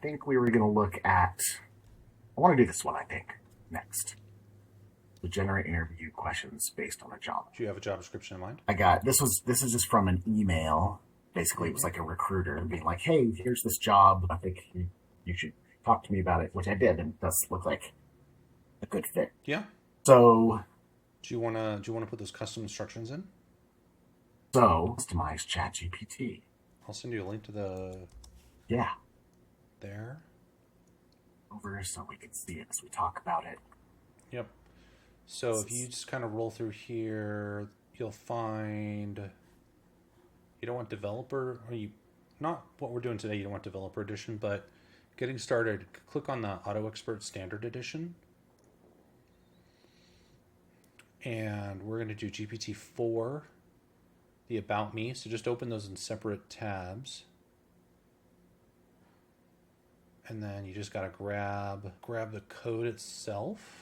think we were going to look at. I want to do this one, I think, next. To generate interview questions based on a job. Do you have a job description in mind? I got this is just from an email. Basically, it was like a recruiter being like, "Hey, here's this job. I think you should talk to me about it," which I did, and it does look like a good fit. Yeah. So, do you wanna put those custom instructions in? So, customize ChatGPT. I'll send you a link to the. Yeah. There. Over so we can see it as we talk about it. Yep. So if you just kind of roll through here, you'll find you don't want developer, or you not what we're doing today. You don't want developer edition, but getting started, click on the Auto Expert Standard Edition, and we're going to do GPT-4, the About Me. So just open those in separate tabs, and then you just got to grab the code itself.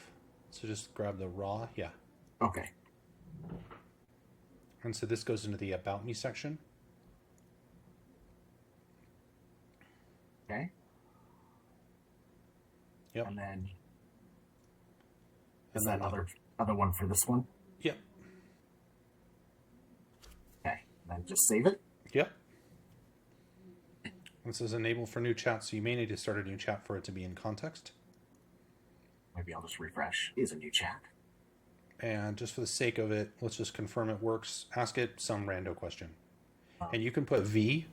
So just grab the raw, yeah. Okay. And so this goes into the About Me section. Okay. Yep. And then is that other one for this one? Yep. Okay. Then just save it. Yep. It says enable for new chat, so you may need to start a new chat for it to be in context. Maybe I'll just refresh. Is a new chat. And just for the sake of it, let's just confirm it works. Ask it some rando question. And you can put V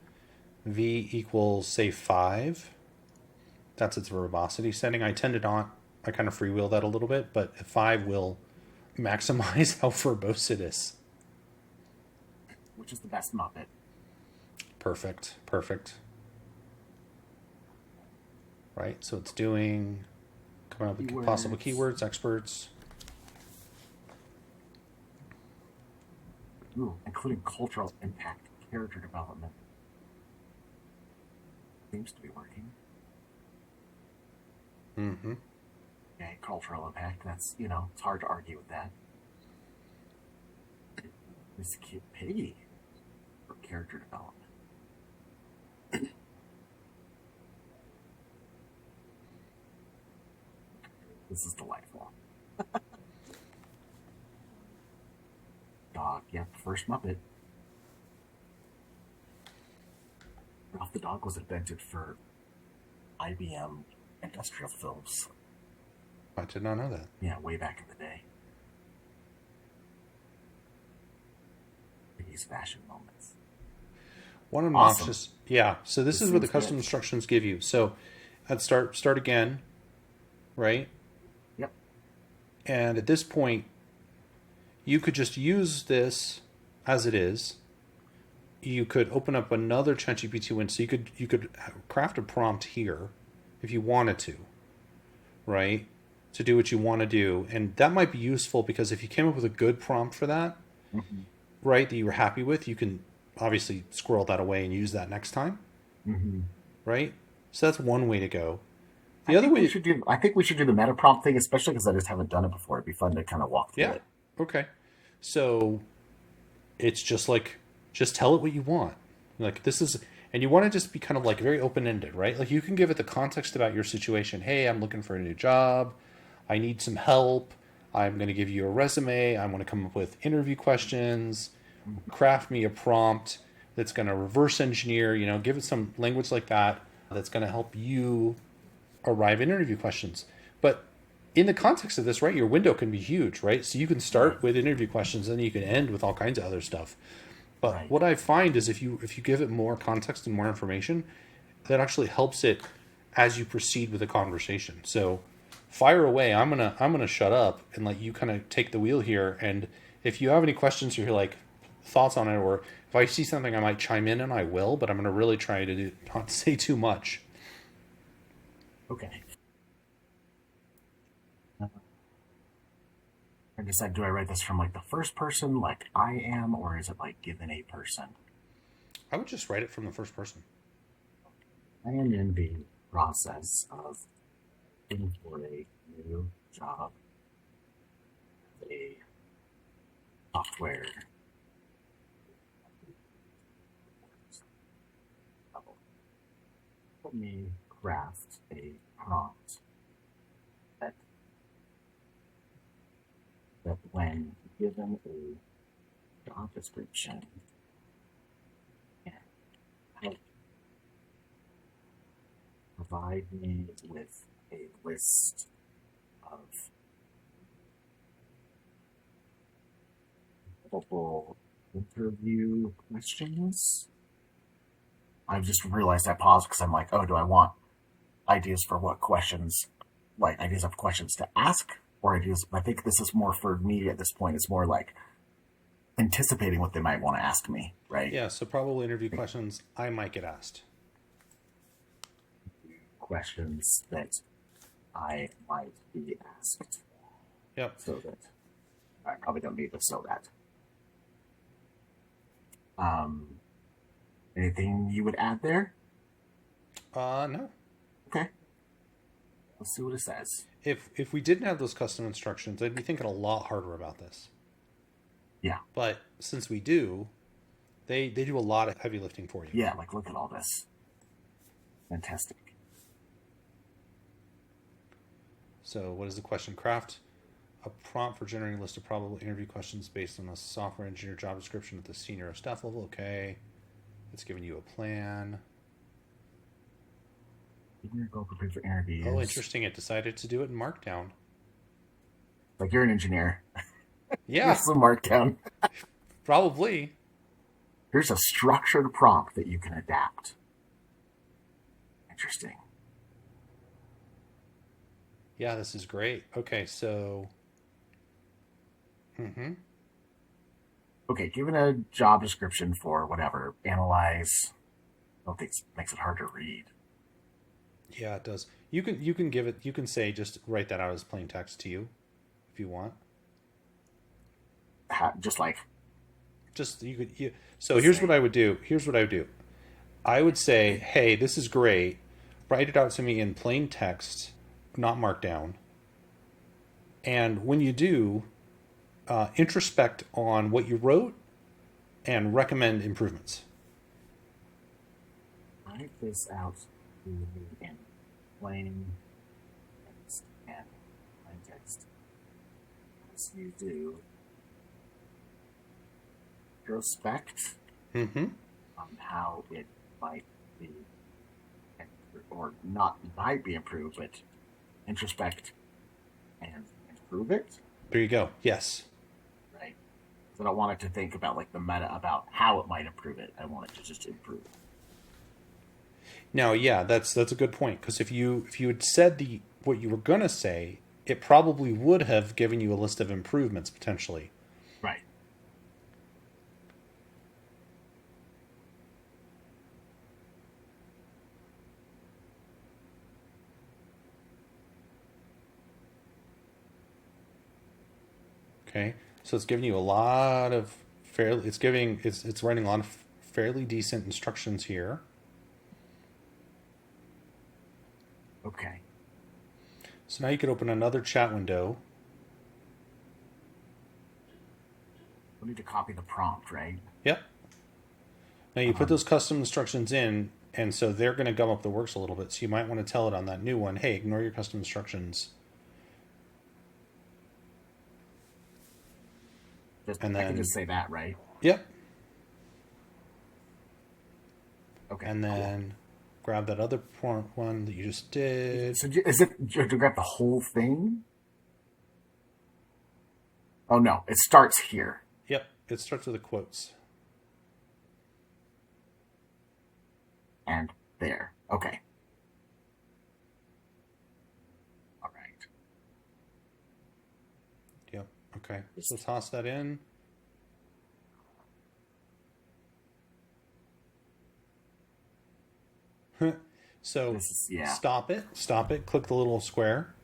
equals, say, 5. That's its verbosity setting. I tend to not, I kind of freewheel that a little bit, but 5 will maximize how verbose it is. Which is the best Muppet. Perfect. Right, so it's doing... Coming up with possible keywords, experts. Ooh, including cultural impact, character development. Seems to be working. Mm-hmm. Okay, cultural impact. That's, it's hard to argue with that. This cute piggy for character development. This is delightful. Dog, yep, first Muppet. Ralph the dog was invented for IBM Industrial Films. I did not know that. Yeah, way back in the day. These fashion moments. One obnoxious, awesome. Yeah. So this is what the custom instructions give you. So at start again, right? Yep. And at this point, you could just use this as it is. You could open up another ChatGPT window. So you could craft a prompt here if you wanted to, right? To do what you want to do. And that might be useful because if you came up with a good prompt for that, mm-hmm. right, that you were happy with, you can obviously squirrel that away and use that next time, mm-hmm. right? So that's one way to go. I think we should do the meta prompt thing, especially because I just haven't done it before. It'd be fun to kind of walk through it. Okay. So it's just tell it what you want. Like this is, and you want to just be kind of like very open-ended, right? Like you can give it the context about your situation. Hey, I'm looking for a new job. I need some help. I'm going to give you a resume. I want to come up with interview questions. Craft me a prompt that's going to reverse engineer, give it some language like that that's going to help you arrive at interview questions. But in the context of this, right, your window can be huge, right? So you can start with interview questions and then you can end with all kinds of other stuff. But what I find is if you give it more context and more information, that actually helps it as you proceed with the conversation. So fire away. I'm gonna shut up and let you kind of take the wheel here. And if you have any questions or you're like thoughts on it, or if I see something I might chime in, and I will, but I'm gonna really try to not say too much. Okay. I decide, do I write this from like the first person, like I am, or is it like given a person? I would just write it from the first person. I am in the process of looking for a new job, a software. Let me craft a prompt that when given a job description and help provide me with a list of multiple interview questions. I've just realized I paused because I'm like, oh, do I want ideas for what questions, like ideas of questions to ask, or ideas? I think this is more for me at this point. It's more like anticipating what they might want to ask me, right? Yeah, so probably interview questions I might get asked. Questions that I might be asked. Yep. So that I probably don't need to show that. Anything you would add there? No. Okay. Let's see what it says. If we didn't have those custom instructions, I'd be thinking a lot harder about this. Yeah. But since we do, they do a lot of heavy lifting for you. Yeah, like look at all this. Fantastic. So what is the question? Craft a prompt for generating a list of probable interview questions based on a software engineer job description at the senior or staff level. Okay. It's giving you a plan. You're going to prepare for interviews. Oh, interesting. It decided to do it in Markdown. Like you're an engineer. Yeah. Here's some Markdown. Probably. Here's a structured prompt that you can adapt. Interesting. Yeah, this is great. Okay, so. Okay, given a job description for whatever, analyze. I don't think it makes it hard to read. Yeah, it does. You can give it. You can say just write that out as plain text to you, if you want. Just like. Just you could. So here's what I would do. I would say, hey, this is great. Write it out to me in plain text, not Markdown. And when you do, introspect on what you wrote and recommend improvements. Write this out to me in plain text and plain text. As you do, introspect on how it might be, or not might be improved, but introspect and improve it. There you go. Yes. Right. So I don't want it to think about like the meta about how it might improve it. I want it to just improve it. Now, yeah, that's a good point, because if you had said what you were gonna say, it probably would have given you a list of improvements potentially. Right. Okay, so it's giving you a lot of it's writing a lot of fairly decent instructions here. Okay. So now you could open another chat window. We need to copy the prompt, right? Yep. Now you put those custom instructions in, and so they're going to gum up the works a little bit. So you might want to tell it on that new one, hey, ignore your custom instructions. And then I can just say that, right? Yep. Okay. And then grab that other one that you just did. So is it to grab the whole thing? Oh no, it starts here. Yep. It starts with the quotes. And there. Okay. All right. Yep. Okay. So toss that in. So stop it, click the little square.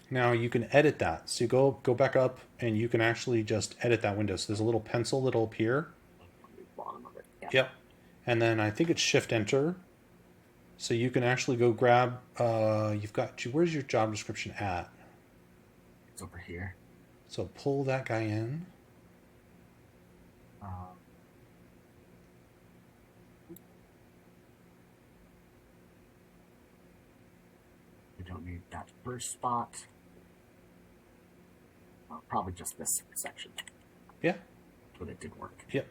Now you can edit that. So you go back up and you can actually just edit that window. So there's a little pencil that'll appear. Bottom of it. Yeah. Yep. And then I think it's Shift Enter. So you can actually go grab, where's your job description at? It's over here. So pull that guy in. We don't need that first spot. Probably just this section. Yeah. But it did work. Yep.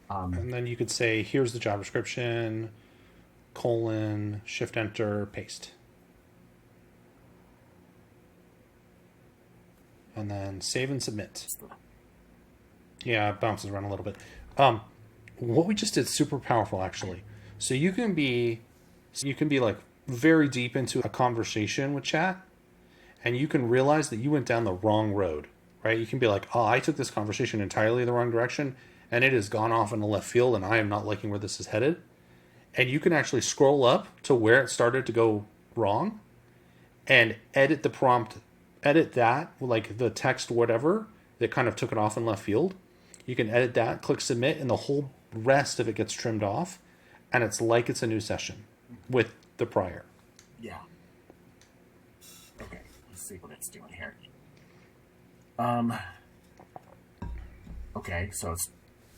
And then you could say, here's the job description, colon, shift enter, paste. And then save and submit. Yeah, it bounces around a little bit. What we just did is super powerful, actually. So you can be like very deep into a conversation with chat, and you can realize that you went down the wrong road, right? You can be like, oh, I took this conversation entirely the wrong direction, and it has gone off in the left field, and I am not liking where this is headed. And you can actually scroll up to where it started to go wrong and edit the prompt, edit that, like the text, whatever, that kind of took it off in left field. You can edit that, click submit, and the whole rest of it gets trimmed off. And it's like it's a new session with the prior. Yeah. Okay, let's see what it's doing here. Okay, so it's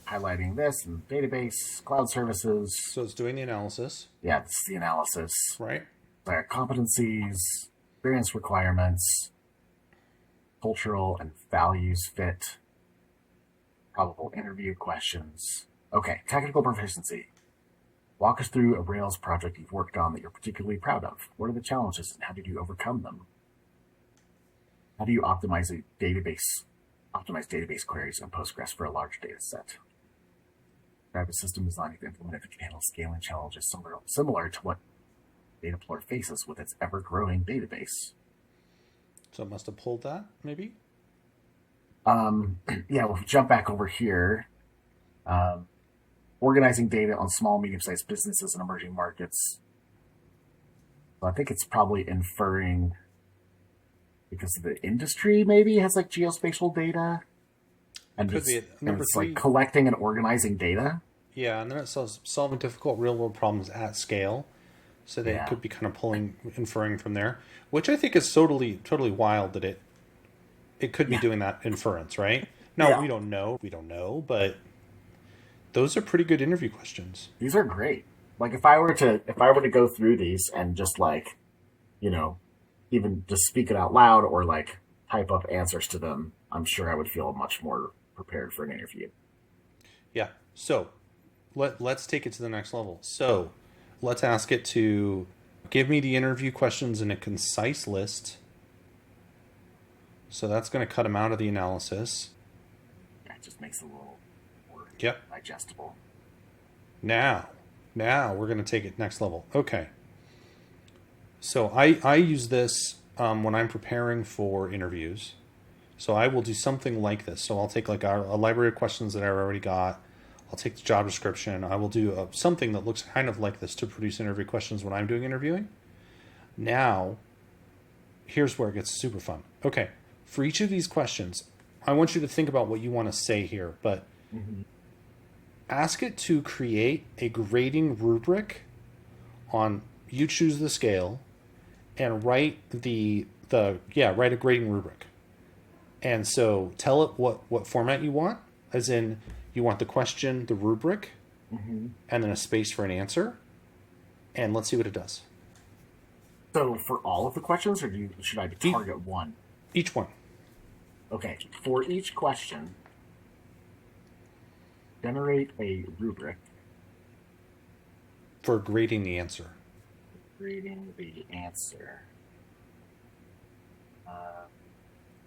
highlighting this and database, cloud services. So it's doing the analysis. Yeah, this is the analysis. Right. Competencies, experience requirements, cultural and values fit, probable interview questions. Okay, technical proficiency. Walk us through a Rails project you've worked on that you're particularly proud of. What are the challenges and how did you overcome them? How do you optimize database queries in Postgres for a large data set? Describe a system design to implement it that can handle scaling challenges similar to what Dataplorer faces with its ever-growing database. So it must have pulled that, maybe? Yeah, we'll jump back over here. Organizing data on small, medium-sized businesses and emerging markets. So I think it's probably inferring because the industry maybe has like geospatial data. And Could be. Number it's three, like collecting and organizing data. yeah, and then it says solving difficult real-world problems at scale. So they could be kind of inferring from there, which I think is totally wild that it could be doing that inference, right? No, we don't know, but those are pretty good interview questions. These are great. Like if I were to go through these and just like, even just speak it out loud or like type up answers to them, I'm sure I would feel much more prepared for an interview. Yeah. So let's take it to the next level. So let's ask it to give me the interview questions in a concise list. So that's going to cut them out of the analysis. Yeah, it just makes it a little more digestible. Now we're going to take it next level. Okay. So I use this when I'm preparing for interviews. So I will do something like this. So I'll take like a library of questions that I already got. I'll take the job description. I will do something that looks kind of like this to produce interview questions when I'm doing interviewing. Now, here's where it gets super fun. Okay, for each of these questions, I want you to think about what you want to say here, but ask it to create a grading rubric on, you choose the scale, and write write a grading rubric. And so tell it what format you want, as in you want the question, the rubric, and then a space for an answer. And let's see what it does. So for all of the questions, or should I target one? Each one. Okay. For each question, generate a rubric. For grading the answer. Grading the answer.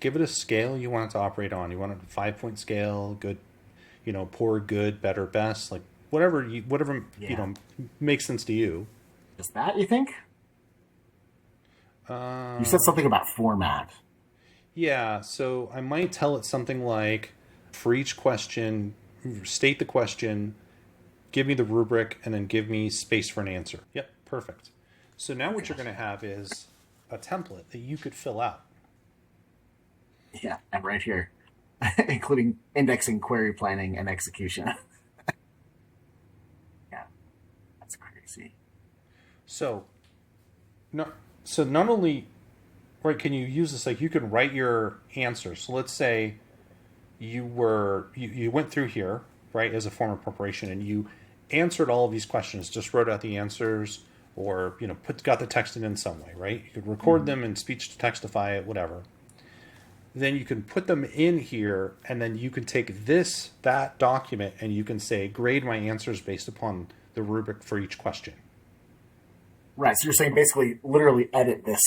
Give it a scale you want it to operate on. You want it a 5-point scale, good, poor, good, better, best, like whatever makes sense to you. Just that, you think? You said something about format. Yeah, so I might tell it something like, for each question, state the question, give me the rubric, and then give me space for an answer. Yep, perfect. So now what you're going to have is a template that you could fill out. Yeah, and right here, including indexing, query planning, and execution. Yeah, that's crazy. So not only, right, can you use this, like you can write your answer. So let's say you went through here, right, as a form of preparation, and you answered all of these questions, just wrote out the answers, or got the text in some way, right? You could record them and speech to textify it, whatever. Then you can put them in here, and then you can take that document, and you can say, grade my answers based upon the rubric for each question. Right. So you're saying basically, literally edit this,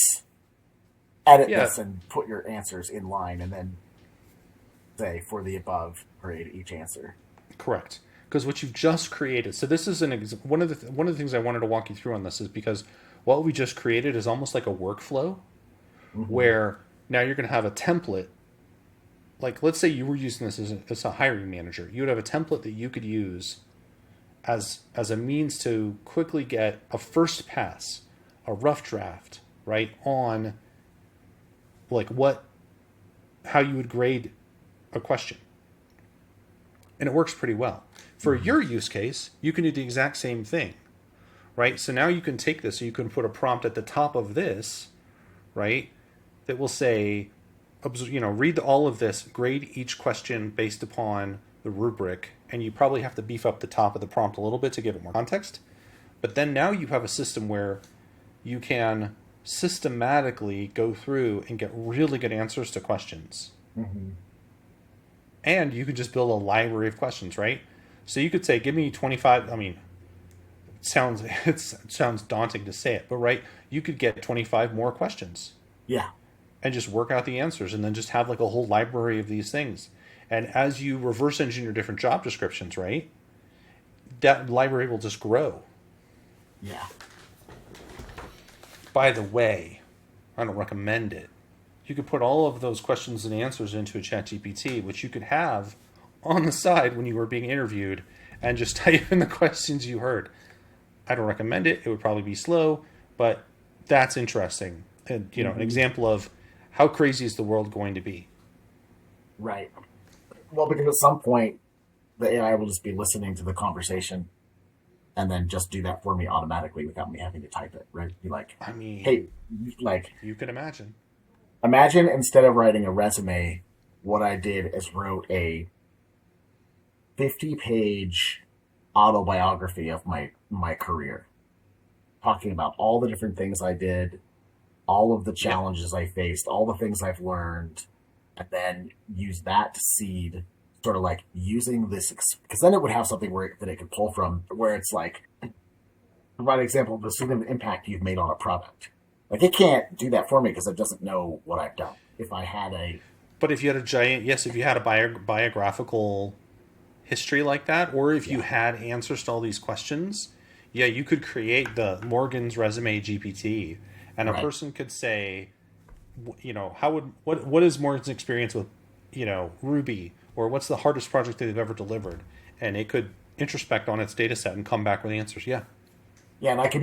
Yeah, and put your answers in line, and then say for the above, grade each answer. correct. Because what you've just created. So this is one of the things I wanted to walk you through on this is because what we just created is almost like a workflow Mm-hmm. where now you're going to have a template. Like, let's say you were using this as a hiring manager, you would have a template that you could use as a means to quickly get a first pass, a rough draft, right, on like how you would grade a question. And it works pretty well. For Mm-hmm. your use case, you can do the exact same thing, right? So now you can take this and you can put a prompt at the top of this, right, that will say, read all of this, grade each question based upon the rubric, and you probably have to beef up the top of the prompt a little bit to give it more context. But then now you have a system where you can systematically go through and get really good answers to questions. Mm-hmm. And you can just build a library of questions, right? So you could say, give me 25. I mean, it sounds daunting to say it, but right, you could get 25 more questions Yeah. and just work out the answers and then just have like a whole library of these things. And as you reverse engineer different job descriptions, right, that library will just grow. Yeah. By the way, I don't recommend it. You could put all of those questions and answers into a ChatGPT, which you could have on the side when you were being interviewed, and just type in the questions you heard. I don't recommend it. It would probably be slow, but that's interesting. And an Mm-hmm. example of how crazy is the world going to be. Right. Well, because at some point the AI will just be listening to the conversation and then just do that for me automatically without me having to type it. Right. Be like, I hey, mean, like, you can imagine. imagine instead of writing a resume, what I did is wrote a 50-page autobiography of my career, talking about all the different things I did, all of the Yep. challenges I faced, all the things I've learned, and then use that to seed sort of like using this because then it would have something that it could pull from where it's like provide an example of the significant impact you've made on a product. Like it can't do that for me because it doesn't know what I've done. If I had a But if you had if you had a biographical history like that, or if you yeah, had answers to all these questions, yeah, you could create the Morgan's resume GPT, and a right, person could say, how would what is Morgan's experience with, Ruby, or what's the hardest project that they've ever delivered, and it could introspect on its data set and come back with answers. Yeah, yeah, and I could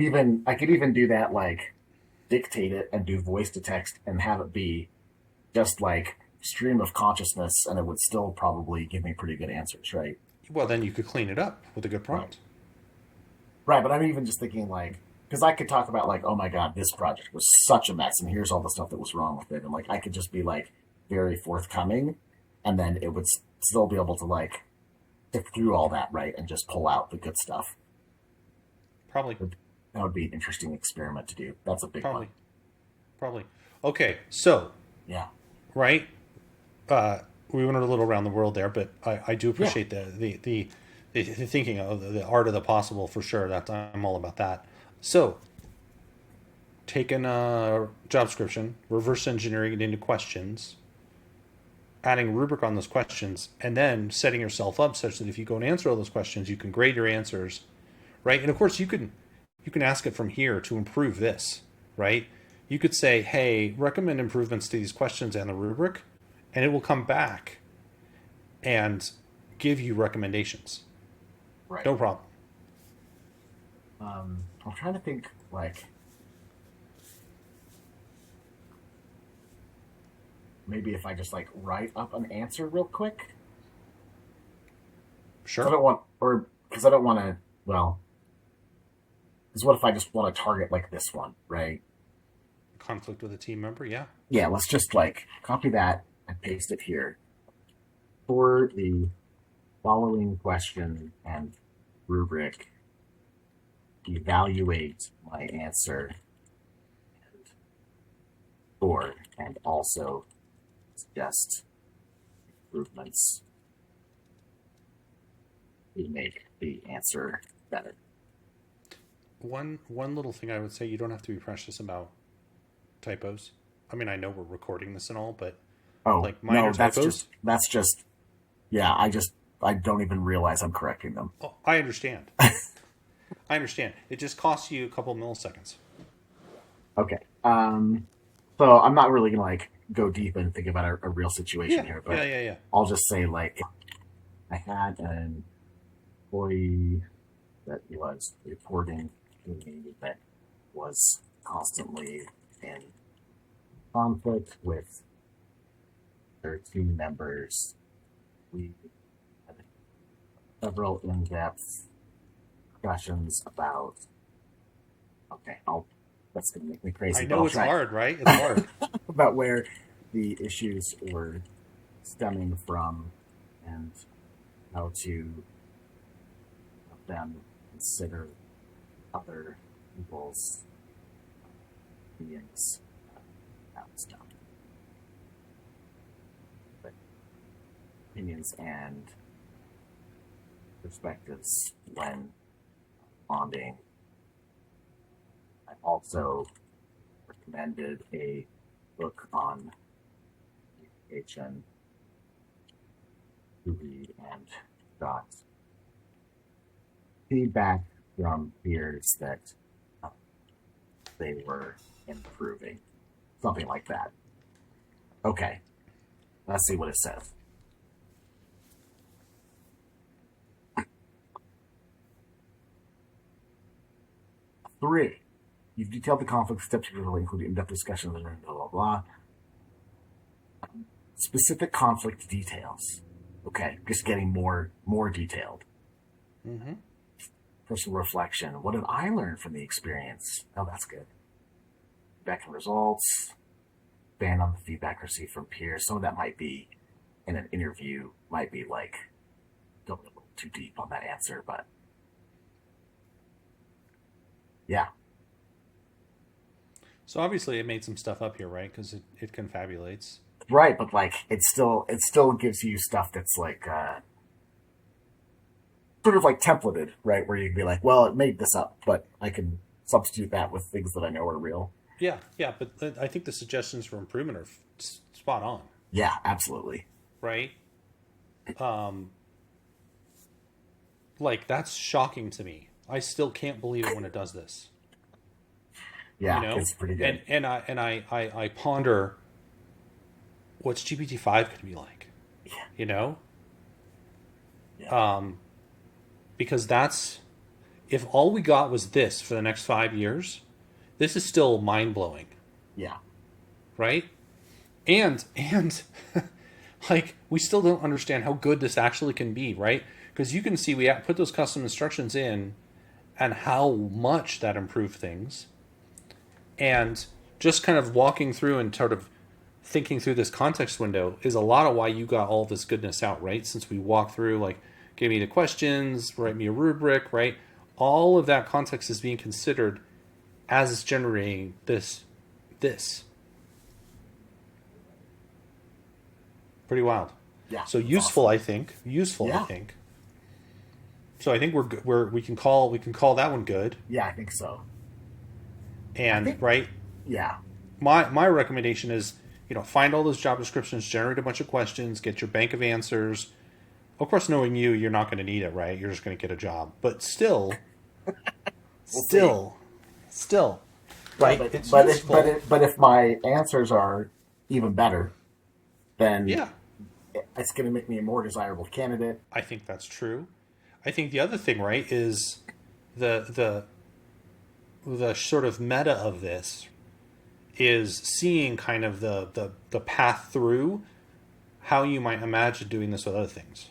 even do that like dictate it and do voice to text and have it be just like stream of consciousness, and it would still probably give me pretty good answers, right? well then you could clean it up with a good Right. prompt. Right, but I'm even just thinking like because I could talk about like, oh my god, this project was such a mess, and here's all the stuff that was wrong with it, and like I could just be like very forthcoming, and then it would still be able to like sift through all that, right, and just pull out the good stuff. Probably, That would be an interesting experiment to do. That's a big one. probably, probably. Okay, so Yeah, right, we went a little around the world there, but I do yeah, appreciate the thinking of the art of the possible for sure. That I'm all about that. So, taking a job description, reverse engineering it into questions, adding a rubric on those questions, and then setting yourself up such that if you go and answer all those questions, you can grade your answers, right? And of course, you can ask it from here to improve this, right? You could say, "Hey, recommend improvements to these questions and the rubric," and it will come back and give you recommendations. right. No problem. I'm trying to think like maybe if I just like write up an answer real quick. 'Cause I Sure. don't want, or because I don't want to. Well, because what if I just want to target like this one, right? Conflict with a team member, yeah. Yeah, let's just like copy that and paste it here for the following question and rubric. evaluate my answer and score, and also suggest improvements to make the answer better. One little thing I would say, you don't have to be precious about typos. I mean, I know we're recording this and all, but Oh like minor no, typos. that's just yeah. I don't even realize I'm correcting them. Oh, I understand. I understand. It just costs you a couple milliseconds. Okay. So I'm not really gonna like go deep and think about a real situation Yeah, here, yeah, but yeah, yeah. I'll just say like I had an employee that was reporting to me that was constantly in conflict with their team members. We had several in-depth discussions about. Okay, that's gonna make me I crazy, but know I'll it's try. hard, right? It's hard. About where the issues were stemming from and how to help them consider other people's beings. That was done. But opinions and perspectives when bonding. I also recommended a book on communication to read and got feedback from peers that uh, they were improving. Something like that. Okay, let's see what it says. 3. You've detailed the conflict steps usually including in-depth discussions and blah blah blah. Specific conflict details. Okay, just getting more detailed. Mm-hmm. Personal reflection. What did I learn from the experience? Oh, that's good. Feedback and results. Ban on the feedback received from peers. Some of that might be in an interview, might be like going a little too deep on that answer, but yeah. So obviously it made some stuff up here, right? Because it confabulates. Right, but like it still gives you stuff that's like sort of like templated, right? Where you can be like, well, it made this up, but I can substitute that with things that I know are real. Yeah, yeah, but I think the suggestions for improvement are spot on, Yeah, absolutely. right? Um, like that's shocking to me. I still can't believe it when it does this. You Yeah, know, it's pretty good. and I ponder what's GPT-5 going to be like. Yeah, You know, yeah, um, because that's if all we got was this for the next 5 years, this is still mind blowing, yeah, right? And like we still don't understand how good this actually can be, right? Because you can see we put those custom instructions in, and how much that improved things, and just kind of walking through and sort of thinking through this context window is a lot of why you got all this goodness out, right? Since we walked through, like, give me the questions, write me a rubric, right? All of that context is being considered as it's generating this. Pretty wild. yeah. So It's useful, awesome. I think. Useful, I Yeah, think. So I think we can call that one good. yeah, I think so. I And think, right, yeah, my recommendation is, find all those job descriptions, generate a bunch of questions, get your bank of answers. Of course, knowing you, you're not going to need it, right? You're just going to get a job. But still, we'll see. still, still, Yeah, right? It's useful. but if my answers are even better, then Yeah, it's going to make me a more desirable candidate. I think that's true. I think the other thing, right, is the the the sort of meta of this is seeing kind of the path through how you might imagine doing this with other things.